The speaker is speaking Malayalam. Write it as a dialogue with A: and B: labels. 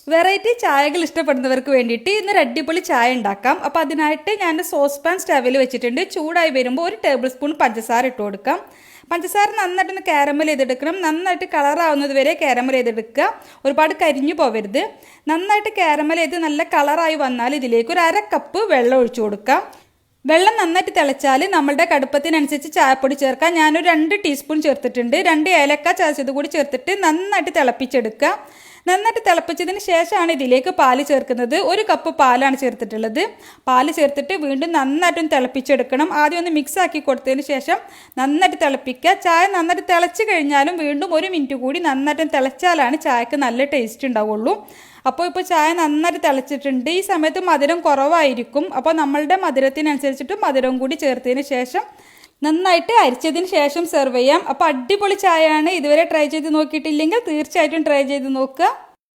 A: വെറൈറ്റി ചായകൾ ഇഷ്ടപ്പെടുന്നവർക്ക് വേണ്ടിയിട്ട് ഇന്നൊരു അടിപൊളി ചായ ഉണ്ടാക്കാം. അപ്പോൾ അതിനായിട്ട് ഞാൻ സോസ് പാൻ സ്റ്റവിൽ വെച്ചിട്ടുണ്ട്. ചൂടായി വരുമ്പോൾ 1 ടേബിൾ സ്പൂൺ പഞ്ചസാര ഇട്ട് കൊടുക്കാം. പഞ്ചസാര നന്നായിട്ടൊന്ന് കാരമൽ ചെയ്തെടുക്കണം. നന്നായിട്ട് കളറാവുന്നത് വരെ കാരമൽ ചെയ്തെടുക്കുക. ഒരുപാട് കരിഞ്ഞു പോവരുത്. നന്നായിട്ട് കാരമൽ ചെയ്ത് നല്ല കളറായി വന്നാൽ ഇതിലേക്ക് ഒരു 1/2 കപ്പ് വെള്ളം ഒഴിച്ചു കൊടുക്കാം. വെള്ളം നന്നായിട്ട് തിളച്ചാൽ നമ്മളുടെ കടുപ്പത്തിനനുസരിച്ച് ചായപ്പൊടി ചേർക്കാം. ഞാനൊരു 2 ടീസ്പൂൺ ചേർത്തിട്ടുണ്ട്. 2 ഏലക്ക ചതച്ചത് കൂടി ചേർത്തിട്ട് നന്നായിട്ട് തിളപ്പിച്ചെടുക്കുക. നന്നായിട്ട് തിളപ്പിച്ചതിന് ശേഷമാണ് ഇതിലേക്ക് പാല് ചേർക്കുന്നത്. 1 കപ്പ് പാലാണ് ചേർത്തിട്ടുള്ളത്. പാല് ചേർത്തിട്ട് വീണ്ടും നന്നായിട്ടൊന്ന് തിളപ്പിച്ചെടുക്കണം. ആദ്യം ഒന്ന് മിക്സ് ആക്കി കൊടുത്തതിന് ശേഷം നന്നായിട്ട് തിളപ്പിക്കുക. ചായ നന്നായിട്ട് തിളച്ച് കഴിഞ്ഞാലും വീണ്ടും 1 മിനിറ്റ് കൂടി നന്നായിട്ട് തിളച്ചാലാണ് ചായക്ക് നല്ല ടേസ്റ്റ് ഉണ്ടാവുള്ളൂ. അപ്പോൾ ചായ നന്നായിട്ട് തിളച്ചിട്ടുണ്ട്. ഈ സമയത്ത് മധുരം കുറവായിരിക്കും. അപ്പോൾ നമ്മളുടെ മധുരത്തിനനുസരിച്ചിട്ട് മധുരം കൂടി ചേർത്തതിന് ശേഷം നന്നായിട്ട് അരിച്ചതിന് ശേഷം സെർവ് ചെയ്യാം. അപ്പോൾ അടിപൊളി ചായയാണ്. ഇതുവരെ ട്രൈ ചെയ്ത് നോക്കിയിട്ടില്ലെങ്കിൽ തീർച്ചയായിട്ടും ട്രൈ ചെയ്ത് നോക്കുക.